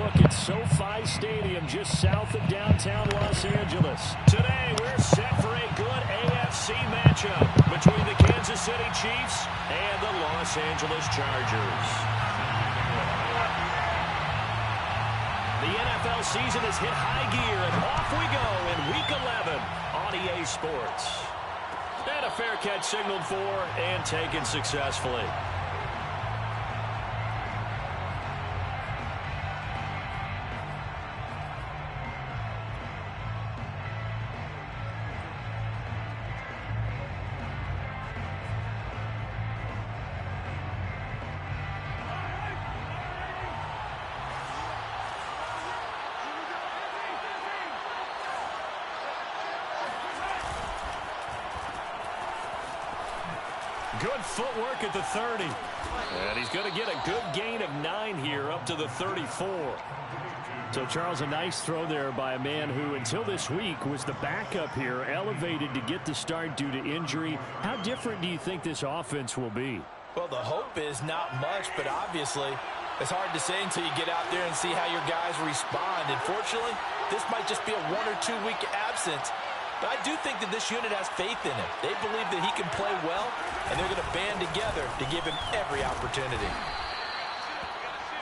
look at SoFi Stadium just south of downtown Los Angeles. Today, we're set for a good AFC matchup between the Kansas City Chiefs and the Los Angeles Chargers. The NFL season has hit high gear, and off we go in Week 11 on EA Sports. And a fair catch signaled for and taken successfully. Good footwork at the 30. And he's going to get a good gain of 9 here up to the 34. So, Charles, a nice throw there by a man who, until this week, was the backup here, elevated to get the start due to injury. How different do you think this offense will be? Well, the hope is not much, but obviously it's hard to say until you get out there and see how your guys respond. Unfortunately, this might just be a 1 or 2 week absence. But I do think that this unit has faith in him. They believe that he can play well, and they're going to band together to give him every opportunity.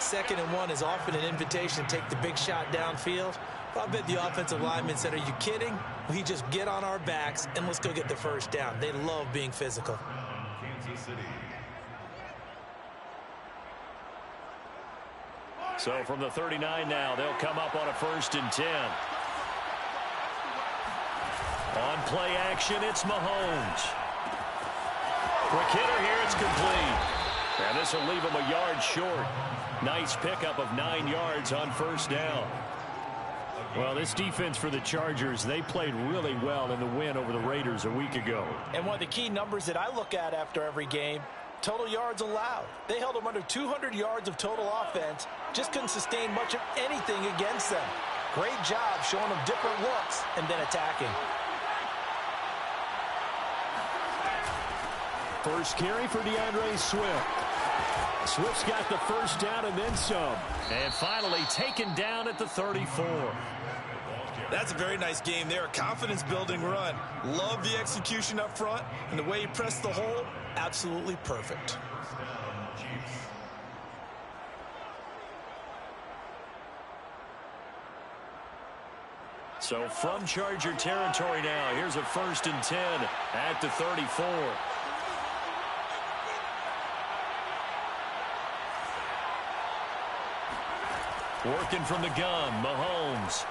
2nd and 1 is often an invitation to take the big shot downfield. I bet the offensive lineman said, are you kidding? We just get on our backs and let's go get the first down. They love being physical. Kansas City. So from the 39 now, they'll come up on a 1st and 10. On play action, it's Mahomes. Quick hitter here, it's complete. And this will leave him a yard short. Nice pickup of 9 yards on 1st down. Well, this defense for the Chargers, they played really well in the win over the Raiders a week ago. And one of the key numbers that I look at after every game, total yards allowed. They held them under 200 yards of total offense. Just couldn't sustain much of anything against them. Great job showing them different looks and then attacking. First carry for DeAndre Swift. Swift's got the 1st down and then some. And finally taken down at the 34. That's a very nice game there. A confidence-building run. Love the execution up front. And the way he pressed the hole, absolutely perfect. So from Charger territory now, here's a 1st and 10 at the 34. Working from the gun, Mahomes.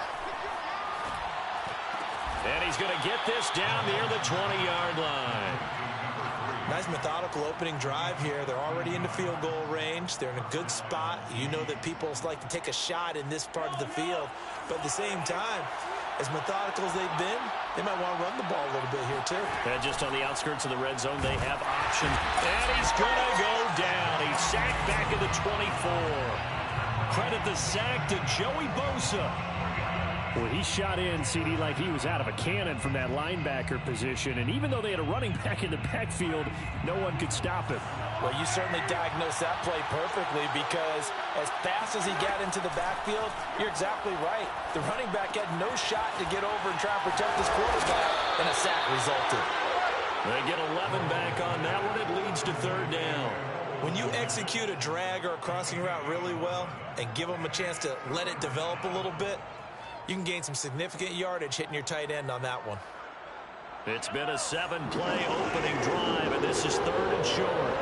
And he's going to get this down near the 20-yard line. Nice methodical opening drive here. They're already in the field goal range. They're in a good spot. You know that people like to take a shot in this part of the field. But at the same time, as methodical as they've been, they might want to run the ball a little bit here too. And just on the outskirts of the red zone, they have options. And he's going to go down. He's sacked back at the 24. Credit the sack to Joey Bosa. Well, he shot in, CD, like he was out of a cannon from that linebacker position. And even though they had a running back in the backfield, no one could stop him. Well, you certainly diagnosed that play perfectly because as fast as he got into the backfield, you're exactly right. The running back had no shot to get over and try and protect his quarterback, and a sack resulted. They get 11 back on that one. It leads to 3rd down. When you execute a drag or a crossing route really well and give them a chance to let it develop a little bit, you can gain some significant yardage hitting your tight end on that one. It's been a 7-play opening drive, and this is 3rd and short.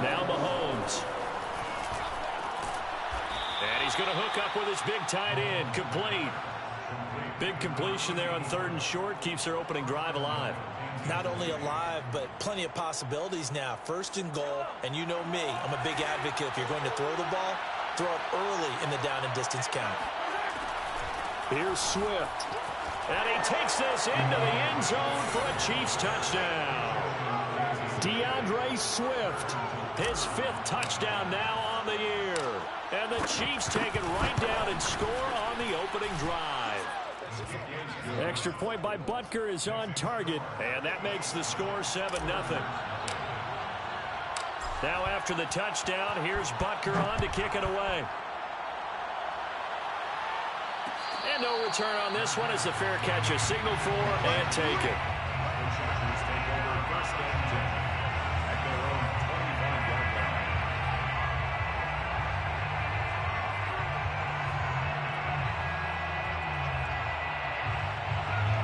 Now Mahomes. And he's going to hook up with his big tight end, complete. Big completion there on 3rd and short, keeps their opening drive alive. Not only alive, but plenty of possibilities now. 1st and goal, and you know me, I'm a big advocate. If you're going to throw the ball, throw it early in the down and distance count. Here's Swift. And he takes this into the end zone for a Chiefs touchdown. DeAndre Swift, his 5th touchdown now on the year. And the Chiefs take it right down and score on the opening drive. Extra point by Butker is on target, and that makes the score 7-0. Now after the touchdown, here's Butker on to kick it away. And no return on this one as the fair catch is signaled for and taken.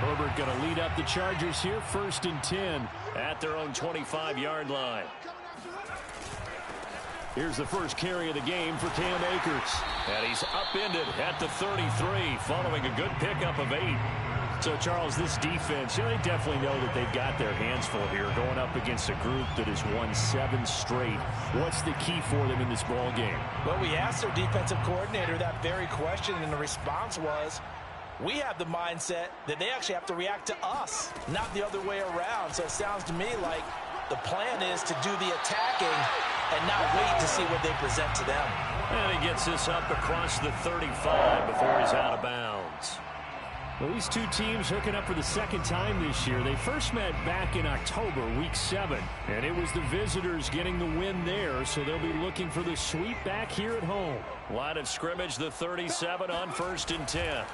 Herbert going to lead up the Chargers here, 1st and 10 at their own 25-yard line. Here's the first carry of the game for Cam Akers. And he's upended at the 33 following a good pickup of 8. So, Charles, this defense, they definitely know that they've got their hands full here going up against a group that has won 7 straight. What's the key for them in this ball game? Well, we asked their defensive coordinator that very question, and the response was, we have the mindset that they actually have to react to us, not the other way around. So it sounds to me like the plan is to do the attacking and not wait to see what they present to them. And he gets this up across the 35 before he's out of bounds. Well, these two teams hooking up for the second time this year. They first met back in October, week 7, and it was the visitors getting the win there, so they'll be looking for the sweep back here at home. Line of scrimmage, the 37 on 1st and 10.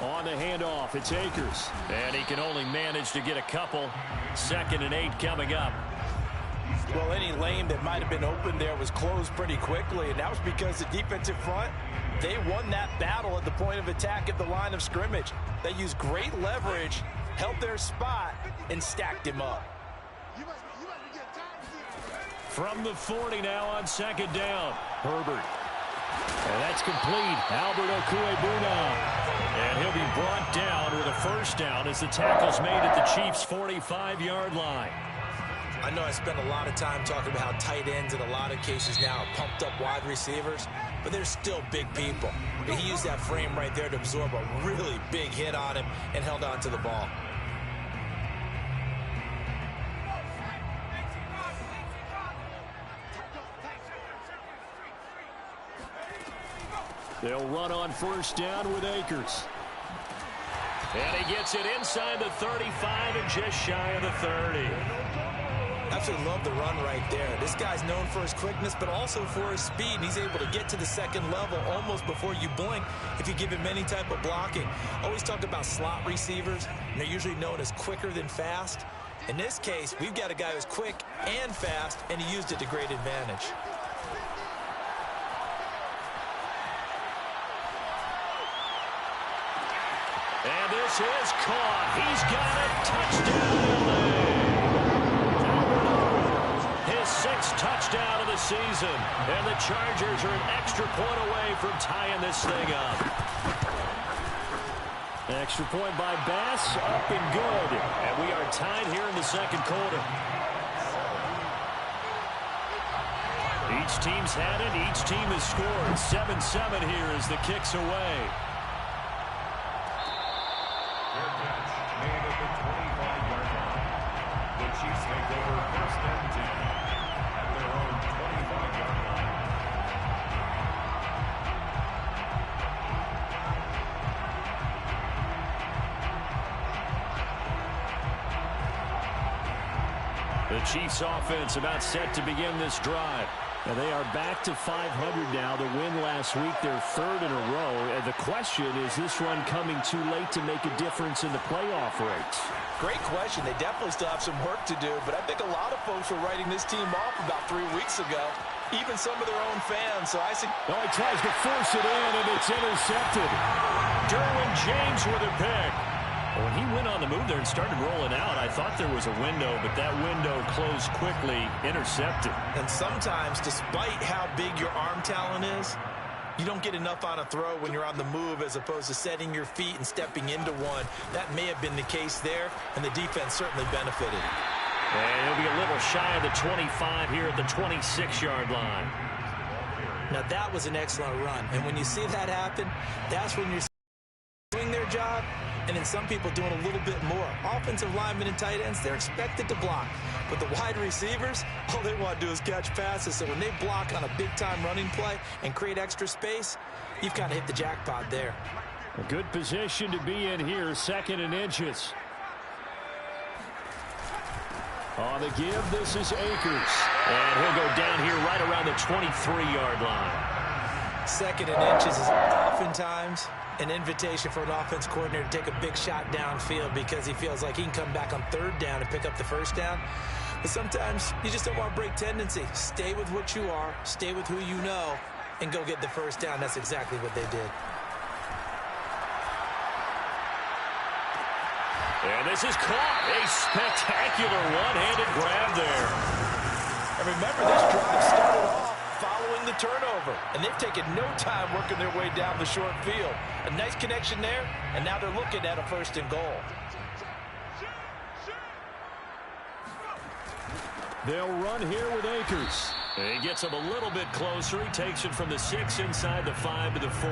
On the handoff, it's Akers, and he can only manage to get a couple. 2nd and 8 coming up. Well, any lane that might have been open there was closed pretty quickly, and that was because the defensive front, they won that battle at the point of attack at the line of scrimmage. They used great leverage, held their spot, and stacked him up. From the 40 now on 2nd down, Herbert. And that's complete. Albert Okwuegbunam. And he'll be brought down with a 1st down as the tackle's made at the Chiefs' 45-yard line. I know I spent a lot of time talking about how tight ends in a lot of cases now are pumped up wide receivers, but they're still big people. And he used that frame right there to absorb a really big hit on him and held on to the ball. They'll run on 1st down with Akers. And he gets it inside the 35 and just shy of the 30. Absolutely love the run right there. This guy's known for his quickness, but also for his speed. And he's able to get to the 2nd level almost before you blink if you give him any type of blocking. Always talk about slot receivers, and they're usually known as quicker than fast. In this case, we've got a guy who's quick and fast, and he used it to great advantage. And this is caught. He's got it. Touchdown, LA. His 6th touchdown of the season. And the Chargers are an extra point away from tying this thing up. Extra point by Bass. Up and good. And we are tied here in the 2nd quarter. Each team's had it. Each team has scored. 7-7 here as the kick's away. Chiefs take over 1st and 10 at their own 25-yard line. The Chiefs offense about set to begin this drive. And they are back to 500 now. The win last week, their 3rd in a row. And the question, is this run coming too late to make a difference in the playoff race? Great question. They definitely still have some work to do, but I think a lot of folks were writing this team off about 3 weeks ago, even some of their own fans. So I think he tries to force it in, and it's intercepted. Derwin James with a pick. When he went on the move there and started rolling out, I thought there was a window, but that window closed quickly, intercepted. And sometimes, despite how big your arm talent is, you don't get enough on a throw when you're on the move as opposed to setting your feet and stepping into one. That may have been the case there, and the defense certainly benefited. And he'll be a little shy of the 25 here at the 26-yard line. Now, that was an excellent run. And when you see that happen, that's when you're doing their job, and then some people doing a little bit more. Offensive linemen and tight ends, they're expected to block. But the wide receivers, all they want to do is catch passes. So when they block on a big-time running play and create extra space, you've kind of hit the jackpot there. A good position to be in here, 2nd and inches. On the give, this is Akers. And he'll go down here 23-yard line. 2nd and inches is oftentimes an invitation for an offense coordinator to take a big shot downfield because he feels like he can come back on 3rd down and pick up the 1st down. But sometimes you just don't want to break tendency. Stay with what you are, stay with who you know, and go get the 1st down. That's exactly what they did. And this is caught. A spectacular one-handed grab there. And remember, this drive started off following the turnover, and they've taken no time working their way down the short field. A nice connection there, and now they're looking at a 1st and goal. They'll run here with Akers. He gets him a little bit closer. He takes it from the 6 inside the 5 to the 4.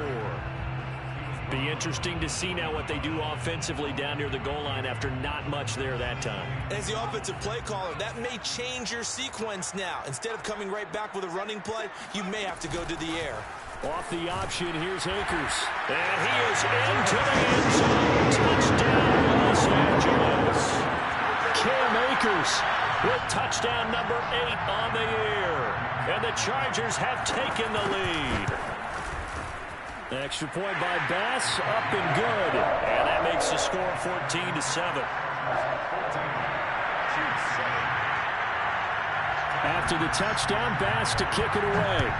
Be interesting to see now what they do offensively down near the goal line after not much there that time. As the offensive play caller, that may change your sequence now. Instead of coming right back with a running play, you may have to go to the air. Off the option, here's Akers. And he is into the end zone. Touchdown, Los Angeles. Cam Akers with touchdown number 8 on the year. And the Chargers have taken the lead. Extra point by Bass, up and good. And that makes the score 14-7. After the touchdown, Bass to kick it away.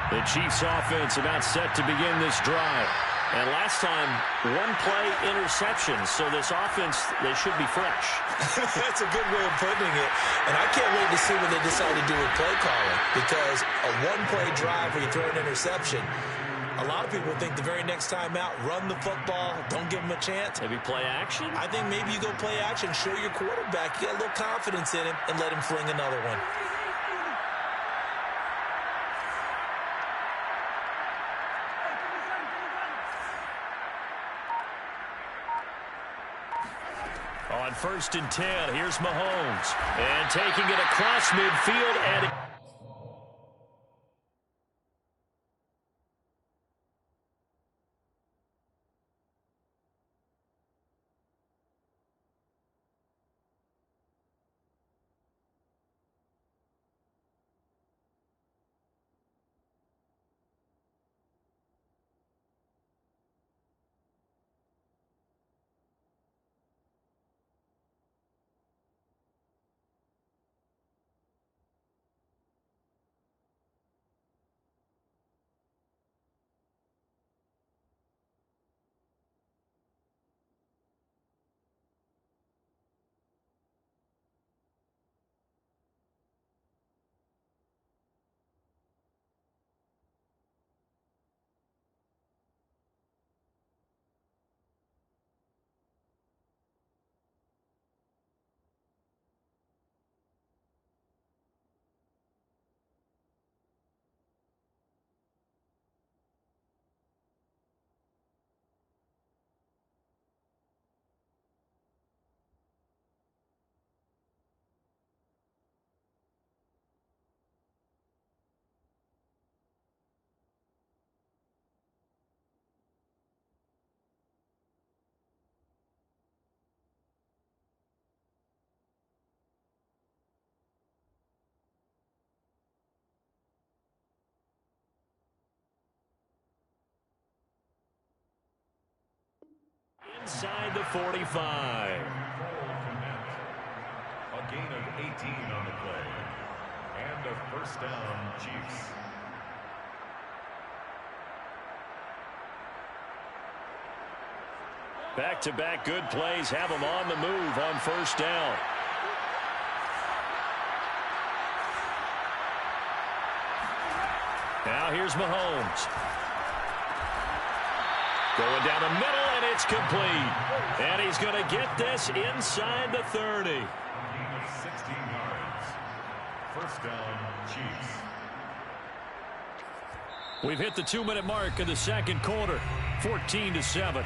The Chiefs offense about set to begin this drive. And last time, 1-play interception. So this offense, they should be fresh. That's a good way of putting it. And I can't wait to see what they decide to do with play calling. Because a 1-play drive where you throw an interception, a lot of people think the very next time out, run the football, don't give them a chance. Maybe play action? I think maybe you go play action, show your quarterback, you got a little confidence in him, and let him fling another one. On 1st and 10, here's Mahomes. And taking it across midfield and... Inside the 45. A gain of 18 on the play. And a 1st down, Chiefs. Back-to-back good plays have them on the move on 1st down. Now here's Mahomes. Going down the middle, and it's complete. And he's going to get this inside the 30. Gain of 16 yards. 1st down, Chiefs. We've hit the 2-minute mark of the 2nd quarter. 14-7.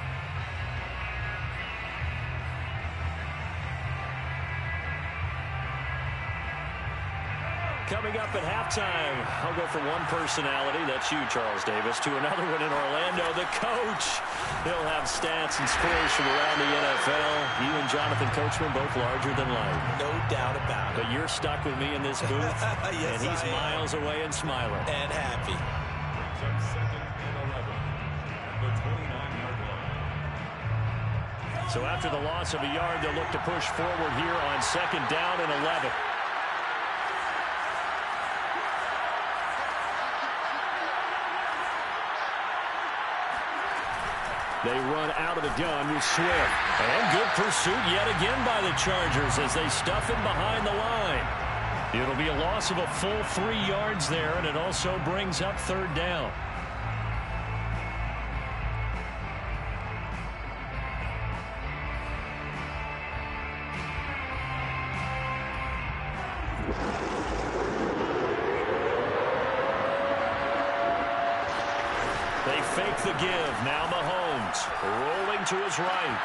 Coming up at halftime, I'll go from one personality, that's you, Charles Davis, to another one in Orlando, the coach. He'll have stats and scores from around the NFL. You and Jonathan Coachman both larger than life. No doubt about it. But you're stuck with me in this booth, yes, and he's miles away and smiling. And happy. Brings up 2nd and 11 at the 29-yard line. So after the loss of a yard, they'll look to push forward here on 2nd down and 11. They run out of the gun with Swift. And good pursuit yet again by the Chargers as they stuff him behind the line. It'll be a loss of a full 3 yards there, and it also brings up 3rd down. They fake the give. Now Mahomes rolling to his right.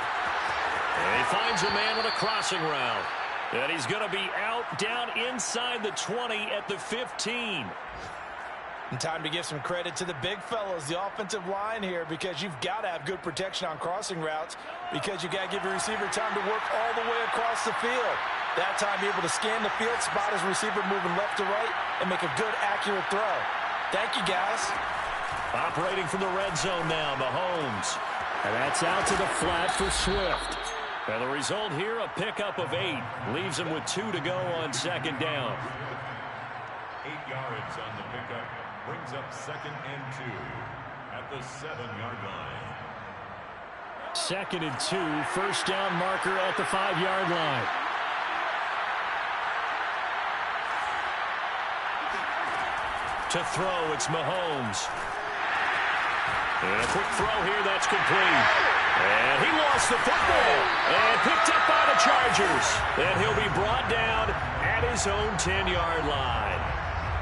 And he finds a man with a crossing route. And he's going to be out down inside the 20 at the 15. And time to give some credit to the big fellas, the offensive line here, because you've got to have good protection on crossing routes because you got to give your receiver time to work all the way across the field. That time be able to scan the field, spot his receiver moving left to right, and make a good, accurate throw. Thank you, guys. Operating from the red zone now, Mahomes. And that's out to the flat for Swift. And the result here, a pickup of 8. Leaves him with 2 to go on 2nd down. 8 yards on the pickup. Brings up 2nd and 2 at the 7-yard line. 2nd and 2. 1st down marker at the 5-yard line. To throw, it's Mahomes. And a quick throw here, that's complete. And he lost the football. And picked up by the Chargers. And he'll be brought down at his own 10-yard line.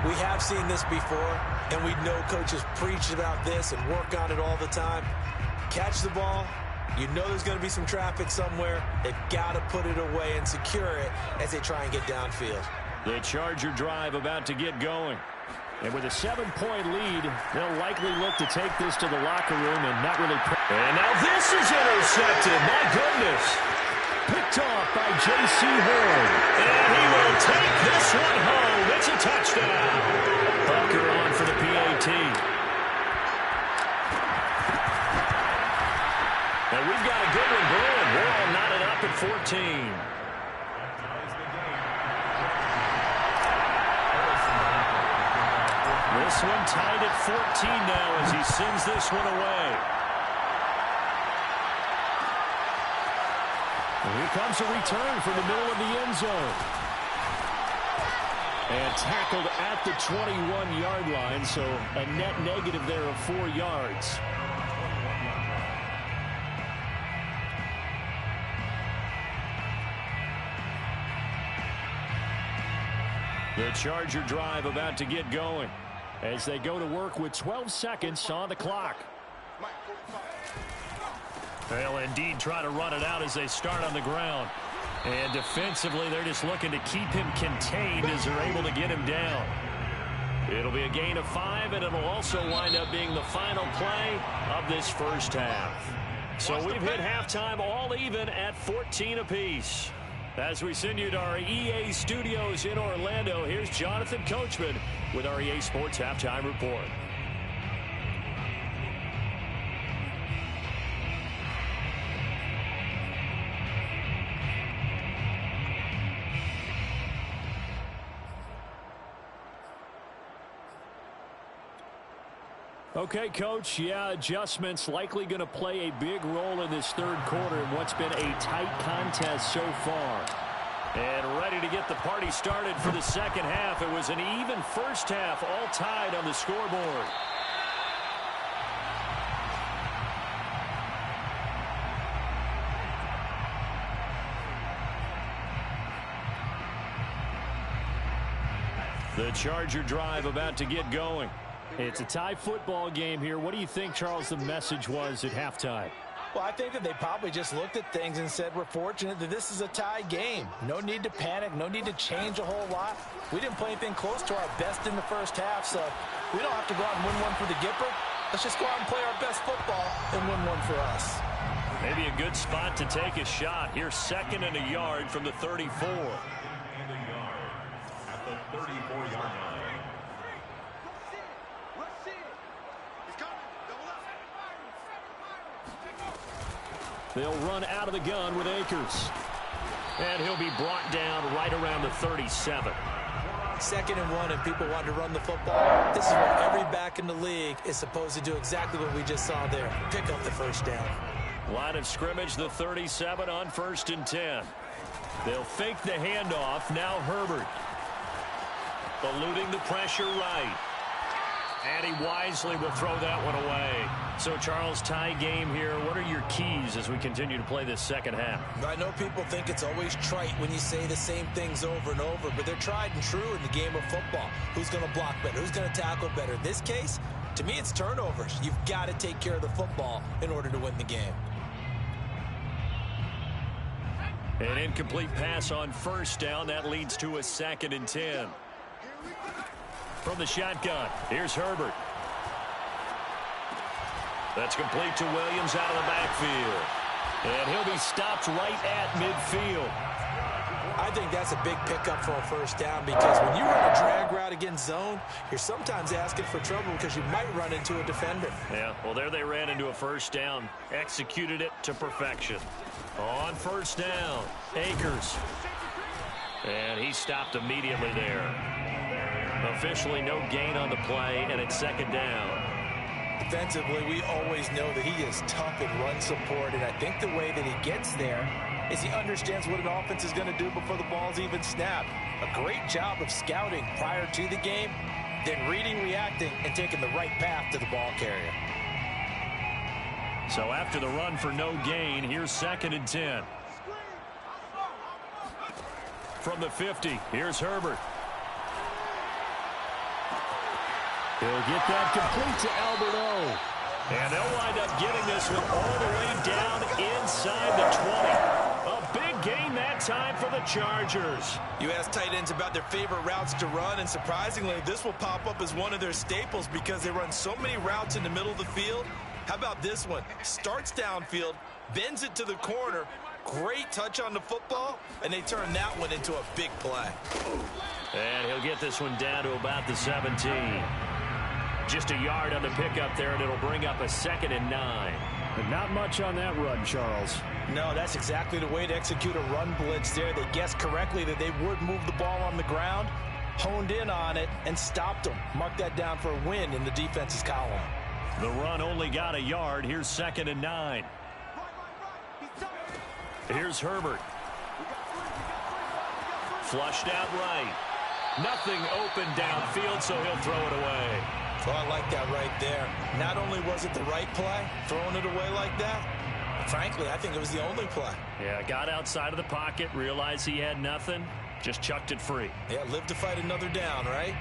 We have seen this before, and we know coaches preach about this and work on it all the time. Catch the ball. You know there's going to be some traffic somewhere. They've got to put it away and secure it as they try and get downfield. The Charger drive about to get going. And with a 7-point lead, they'll likely look to take this to the locker room and not really... And now this is intercepted. My goodness. Picked off by J.C. Horn. And he will take this one home. It's a touchdown. Bucker on for the PAT. And we've got a good one brewing. We're all knotted up at 14. This one tied at 14 now as he sends this one away. And here comes a return from the middle of the end zone. And tackled at the 21-yard line, so a net negative there of 4 yards. The Charger drive about to get going as they go to work with 12 seconds on the clock. They'll indeed try to run it out as they start on the ground. And defensively, they're just looking to keep him contained as they're able to get him down. It'll be a gain of 5, and it'll also wind up being the final play of this first half. So we've hit halftime all even at 14 apiece. As we send you to our EA studios in Orlando, here's Jonathan Coachman with our EA Sports Halftime Report. Okay, Coach, yeah, adjustments likely going to play a big role in this third quarter in what's been a tight contest so far. And ready to get the party started for the second half. It was an even first half, all tied on the scoreboard. The Charger drive about to get going. It's a tie football game here. What do you think, Charles, the message was at halftime? Well, I think that they probably just looked at things and said, we're fortunate that this is a tie game. No need to panic. No need to change a whole lot. We didn't play anything close to our best in the first half, so we don't have to go out and win one for the Gipper. Let's just go out and play our best football and win one for us. Maybe a good spot to take a shot. Here's 2nd and a yard from the 34. And a yard at the 34-yard line. They'll run out of the gun with Akers. And he'll be brought down right around the 37. 2nd and 1, and people want to run the football. This is what every back in the league is supposed to do, exactly what we just saw there. Pick up the first down. Line of scrimmage, the 37 on 1st and 10. They'll fake the handoff. Now Herbert. Eluding the pressure right. And he wisely will throw that one away. So, Charles, tie game here. What are your keys as we continue to play this second half? I know people think it's always trite when you say the same things over and over, but they're tried and true in the game of football. Who's going to block better? Who's going to tackle better? In this case, to me, it's turnovers. You've got to take care of the football in order to win the game. An incomplete pass on 1st down. That leads to a 2nd and 10. From the shotgun, here's Herbert. That's complete to Williams out of the backfield. And he'll be stopped right at midfield. I think that's a big pickup for a first down, because when you run a drag route against zone, you're sometimes asking for trouble because you might run into a defender. Yeah, well, there they ran into a first down. Executed it to perfection. On 1st down, Akers. And he stopped immediately there. Officially no gain on the play, and it's 2nd down. Defensively, we always know that he is tough in run support, and I think the way that he gets there is he understands what an offense is going to do before the ball's even snapped. A great job of scouting prior to the game, then reading, reacting, and taking the right path to the ball carrier. So after the run for no gain, here's 2nd and 10. From the 50, here's Herbert. He'll get that complete to Albert O. And they'll wind up getting this one all the way down inside the 20. A big gain that time for the Chargers. You ask tight ends about their favorite routes to run, and surprisingly, this will pop up as one of their staples because they run so many routes in the middle of the field. How about this one? Starts downfield, bends it to the corner, great touch on the football, and they turn that one into a big play. And he'll get this one down to about the 17. Just a yard on the pickup there, and it'll bring up a 2nd and 9. But not much on that run, Charles. No, that's exactly the way to execute a run blitz there. They guessed correctly that they would move the ball on the ground, honed in on it, and stopped them. Mark that down for a win in the defense's column. The run only got a yard. Here's 2nd and 9. Here's Herbert. Flushed out right. Nothing open downfield, so he'll throw it away. Well, I like that right there. Not only was it the right play, throwing it away like that, but frankly, I think it was the only play. Yeah, got outside of the pocket, realized he had nothing, just chucked it free. Yeah, live to fight another down, right?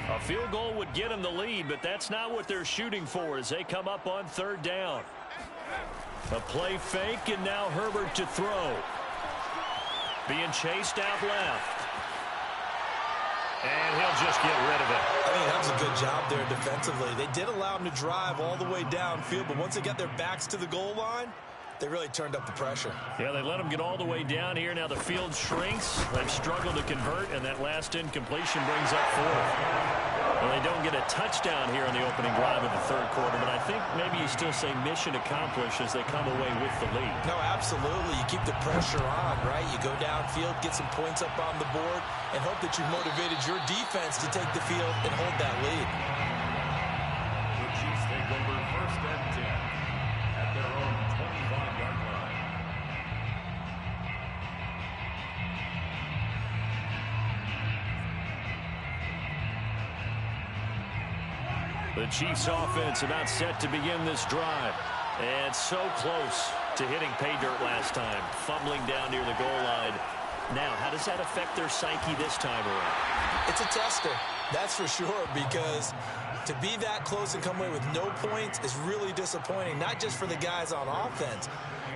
A field goal would get them the lead, but that's not what they're shooting for as they come up on 3rd down. A play fake, and now Herbert to throw. Being chased out left. And he'll just get rid of it. I think that was a good job there defensively. They did allow him to drive all the way downfield, but once they got their backs to the goal line, they really turned up the pressure. Yeah, they let him get all the way down here. Now the field shrinks. They've struggled to convert, and that last incompletion brings up 4th. Well, they don't get a touchdown here on the opening drive of the 3rd quarter, but I think maybe you still say mission accomplished as they come away with the lead. No, absolutely. You keep the pressure on, right? You go downfield, get some points up on the board, and hope that you've motivated your defense to take the field and hold that lead. The Chiefs take over 1st and 10 at their own 25-yard line. The Chiefs offense about set to begin this drive. And so close to hitting pay dirt last time. Fumbling down near the goal line. Now, how does that affect their psyche this time around? It's a tester. That's for sure, because to be that close and come away with no points is really disappointing, not just for the guys on offense,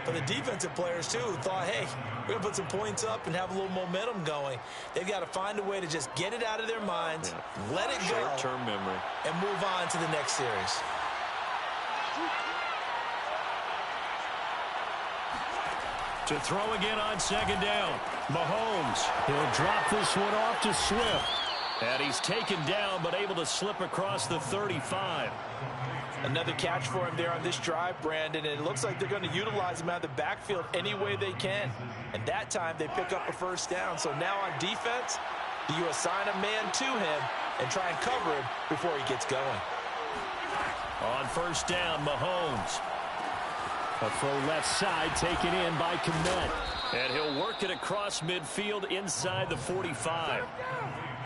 but the defensive players, too, who thought, hey, we're going to put some points up and have a little momentum going. They've got to find a way to just get it out of their minds, let it go, short-term memory, and move on to the next series. To throw again on second down. Mahomes, he'll drop this one off to Swift. And he's taken down, but able to slip across the 35. Another catch for him there on this drive, Brandon, and it looks like they're going to utilize him out of the backfield any way they can. And that time they pick up a first down. So now on defense, do you assign a man to him and try and cover him before he gets going? On first down, Mahomes. A throw left side taken in by Kmet. And he'll work it across midfield inside the 45.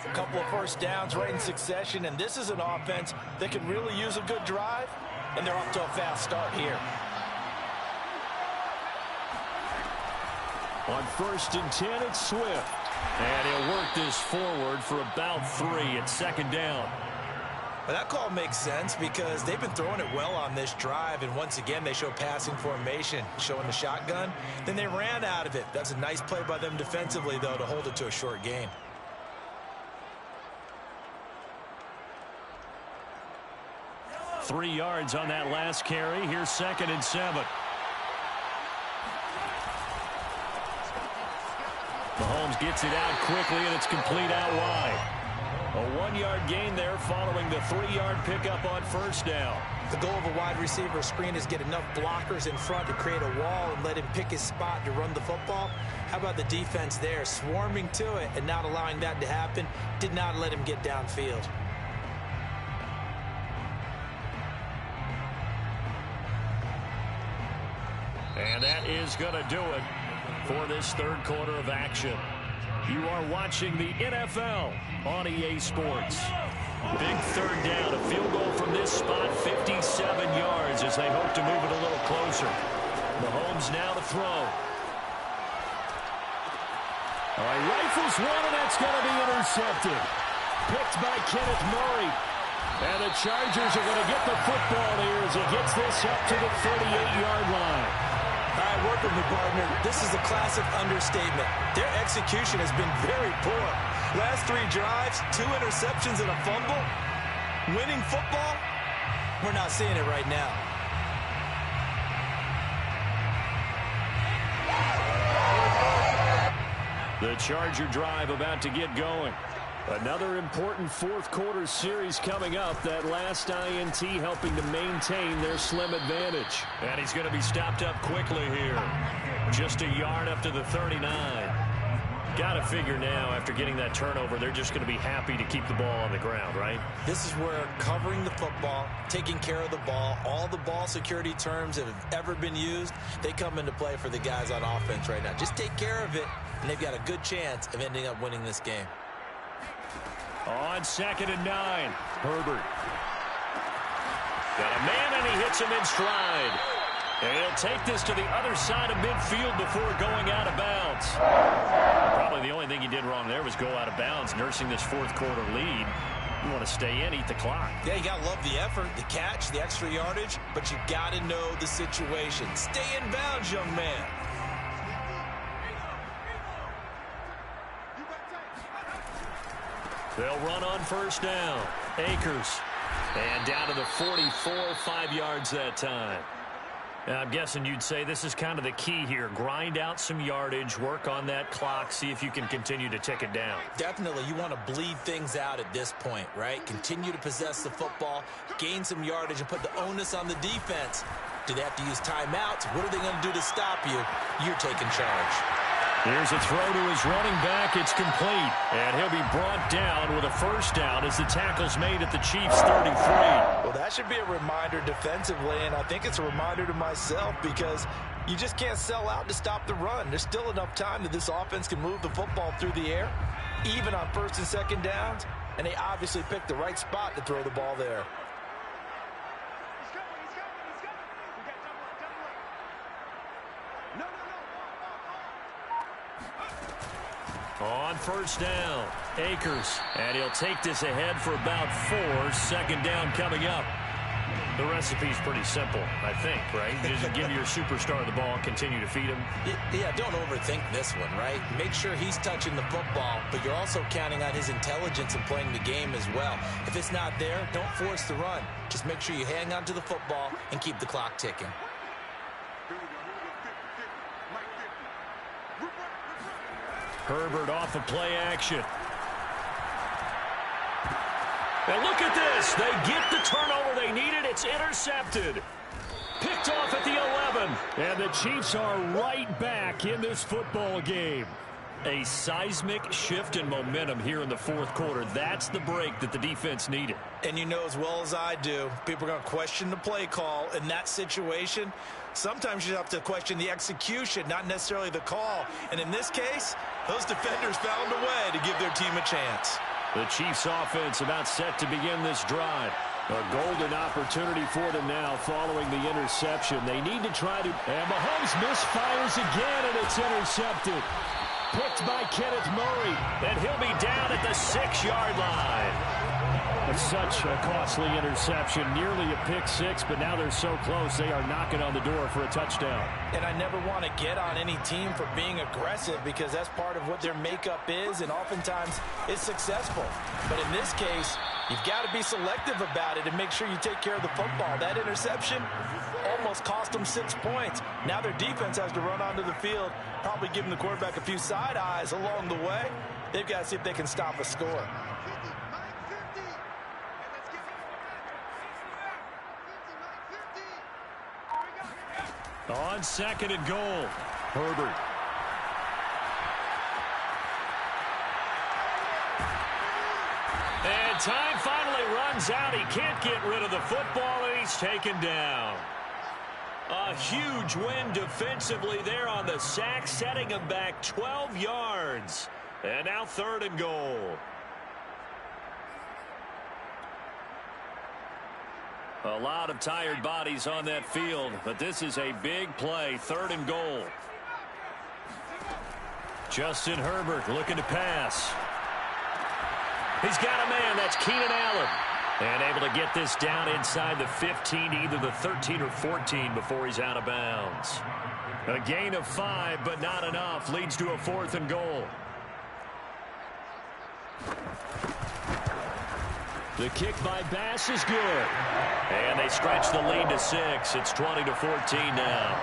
A couple of first downs right in succession, and this is an offense that can really use a good drive, and they're off to a fast start here. On first and 10, it's Swift. And he'll work this forward for about 3 at second down. Well, that call makes sense because they've been throwing it well on this drive, and once again they show passing formation, showing the shotgun. Then they ran out of it. That's a nice play by them defensively, though, to hold it to a short gain. Three yards on that last carry. Here's second and 7. Mahomes gets it out quickly, and it's complete out wide. A 1-yard gain there following the 3-yard pickup on first down. The goal of a wide receiver screen is get enough blockers in front to create a wall and let him pick his spot to run the football. How about the defense there, swarming to it and not allowing that to happen? Did not let him get downfield. And that is going to do it for this third quarter of action. You are watching the NFL on EA Sports. Big third down, a field goal from this spot, 57 yards as they hope to move it a little closer. Mahomes now to throw. All right, rifles one, and that's going to be intercepted. Picked by Kenneth Murray. And the Chargers are going to get the football here as he gets this up to the 38-yard line. All right, work with me, partner. This is a classic understatement. Their execution has been very poor. Last 3 drives, 2 interceptions and a fumble. Winning football? We're not seeing it right now. The Charger drive about to get going. Another important fourth quarter series coming up. That last INT helping to maintain their slim advantage. And he's going to be stopped up quickly here. Just a yard up to the 39. Got to figure now, after getting that turnover, they're just going to be happy to keep the ball on the ground, right? This is where covering the football, taking care of the ball, all the ball security terms that have ever been used, they come into play for the guys on offense right now. Just take care of it, and they've got a good chance of ending up winning this game. On second and 9, Herbert. Got a man, and he hits him in stride. And he'll take this to the other side of midfield before going out of bounds. Probably the only thing he did wrong there was go out of bounds, nursing this fourth quarter lead. You want to stay in, eat the clock. Yeah, you got to love the effort, the catch, the extra yardage, but you got to know the situation. Stay in bounds, young man. They'll run on first down. Akers. And down to the 44, 5 yards that time. Now, I'm guessing you'd say this is kind of the key here. Grind out some yardage, work on that clock, see if you can continue to tick it down. Definitely. You want to bleed things out at this point, right? Continue to possess the football, gain some yardage, and put the onus on the defense. Do they have to use timeouts? What are they going to do to stop you? You're taking charge. Here's a throw to his running back. It's complete. And he'll be brought down with a first down as the tackle's made at the Chiefs' 33. Well, that should be a reminder defensively, and I think it's a reminder to myself because you just can't sell out to stop the run. There's still enough time that this offense can move the football through the air, even on first and second downs, and they obviously picked the right spot to throw the ball there. On first down, Akers. And he'll take this ahead for about 4. Second down coming up. The recipe's pretty simple, I think, right? You just give your superstar the ball, continue to feed him. Yeah, don't overthink this one, right? Make sure he's touching the football, but you're also counting on his intelligence in playing the game as well. If it's not there, don't force the run. Just make sure you hang on to the football and keep the clock ticking. Herbert off of play action. And look at this. They get the turnover they needed. It's intercepted. Picked off at the 11. And the Chiefs are right back in this football game. A seismic shift in momentum here in the fourth quarter. That's the break that the defense needed. And you know as well as I do, people are going to question the play call in that situation. Sometimes you have to question the execution, not necessarily the call. And in this case, those defenders found a way to give their team a chance. The Chiefs offense about set to begin this drive. A golden opportunity for them now following the interception. They need to try to... And Mahomes misfires again, and it's intercepted. Picked by Kenneth Murray, and he'll be down at the 6-yard line. It's such a costly interception, nearly a pick six, but now they're so close they are knocking on the door for a touchdown. And I never want to get on any team for being aggressive because that's part of what their makeup is, and oftentimes it's successful. But in this case, you've got to be selective about it and make sure you take care of the football. That interception almost cost them 6 points. Now their defense has to run onto the field, probably giving the quarterback a few side eyes along the way. They've got to see if they can stop a score. On second and goal, Herbert. And time finally runs out. He can't get rid of the football, and he's taken down. A huge win defensively there on the sack, setting him back 12 yards. And now third and goal. A lot of tired bodies on that field, but this is a big play, third and goal. Justin Herbert looking to pass. He's got a man, that's Keenan Allen. And able to get this down inside the 15, either the 13 or 14 before he's out of bounds. A gain of 5, but not enough, leads to a fourth and goal. The kick by Bass is good. And they stretch the lead to 6. It's 20-14 now.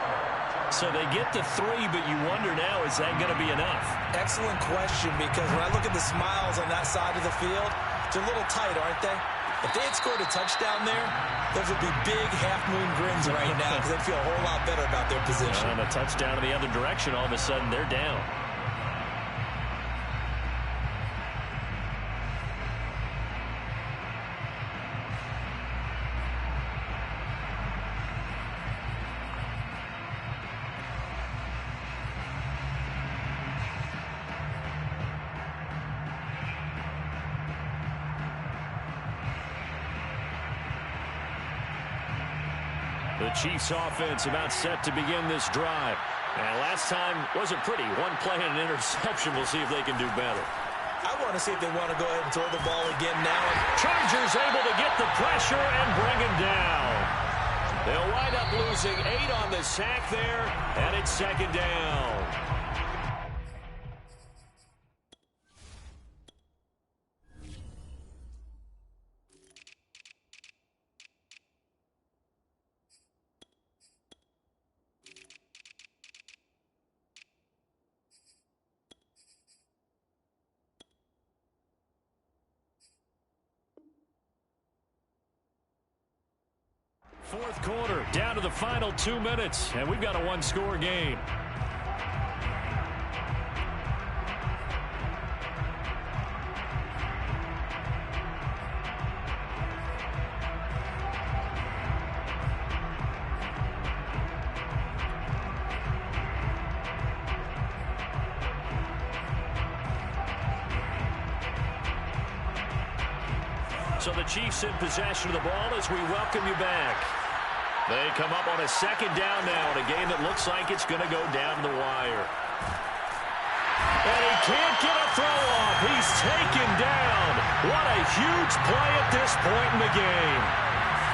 So they get to 3, but you wonder now, is that going to be enough? Excellent question, because when I look at the smiles on that side of the field, they're a little tight, aren't they? If they had scored a touchdown there, those would be big half-moon grins right now because they'd feel a whole lot better about their position. And a touchdown in the other direction, all of a sudden they're down. The Chiefs offense about set to begin this drive. And last time wasn't pretty. One play and an interception. We'll see if they can do better. I want to see if they want to go ahead and throw the ball again now. Chargers able to get the pressure and bring him down. They'll wind up losing 8 on the sack there, and it's second down. Fourth quarter, down to the final 2 minutes, and we've got a one-score game. So the Chiefs in possession of the ball as we welcome you back. They come up on a second down now in a game that looks like it's going to go down the wire. And he can't get a throw off. He's taken down. What a huge play at this point in the game.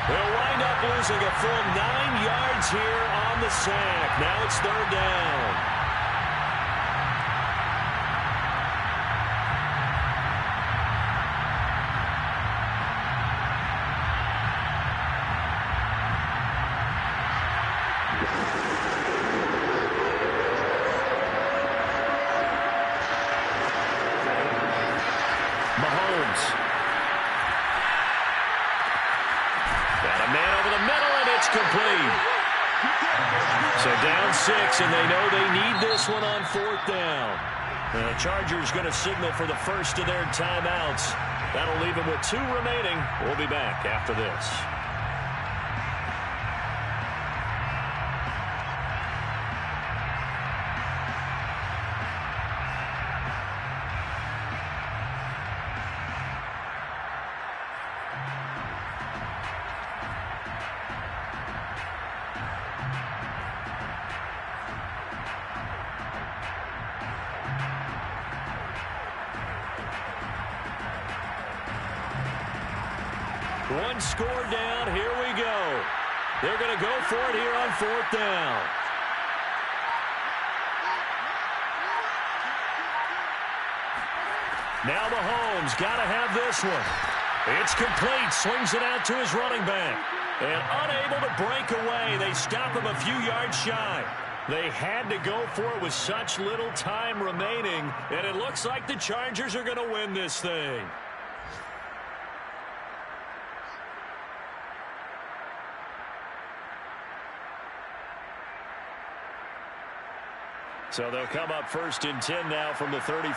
They'll wind up losing a full 9 yards here on the sack. Now it's 3rd down. Mahomes. Got a man over the middle, and it's complete. So down 6, and they know they need this one on 4th down. The Chargers going to signal for the first of their timeouts. That'll leave them with 2 remaining. We'll be back after this. One score down. Here we go. They're going to go for it here on 4th down. Now Mahomes got to have this one. It's complete. Swings it out to his running back. And unable to break away. They stop him a few yards shy. They had to go for it with such little time remaining. And it looks like the Chargers are going to win this thing. So they'll come up 1st and 10 now from the 33.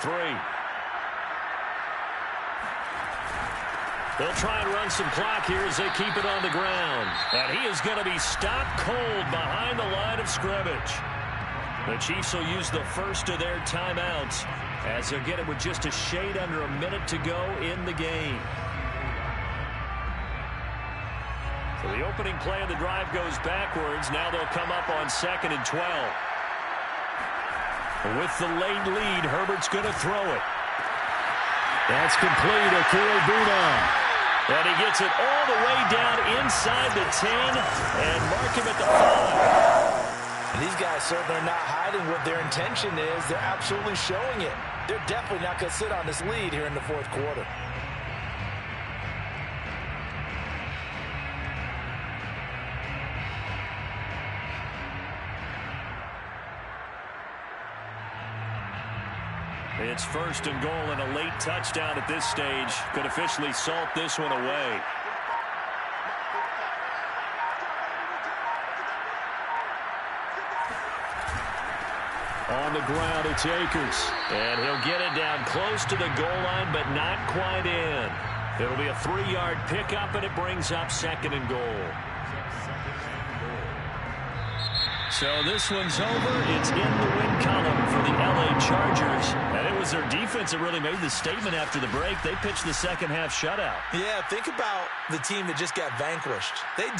They'll try and run some clock here as they keep it on the ground. And he is going to be stopped cold behind the line of scrimmage. The Chiefs will use the first of their timeouts as they'll get it with just a shade under a minute to go in the game. So the opening play of the drive goes backwards. Now they'll come up on 2nd and 12. With the late lead, Herbert's going to throw it. That's complete. Akure Bunam. And he gets it all the way down inside the 10 and mark him at the 5. And these guys certainly are not hiding what their intention is. They're absolutely showing it. They're definitely not going to sit on this lead here in the 4th quarter. It's 1st and goal, and a late touchdown at this stage could officially salt this one away. On the ground, it's Akers. And he'll get it down close to the goal line, but not quite in. It'll be a 3-yard pickup, and it brings up 2nd and goal. So this one's over. It's in the win column for the LA Chargers. And it was their defense that really made the statement after the break. They pitched the second half shutout. Yeah, think about the team that just got vanquished. They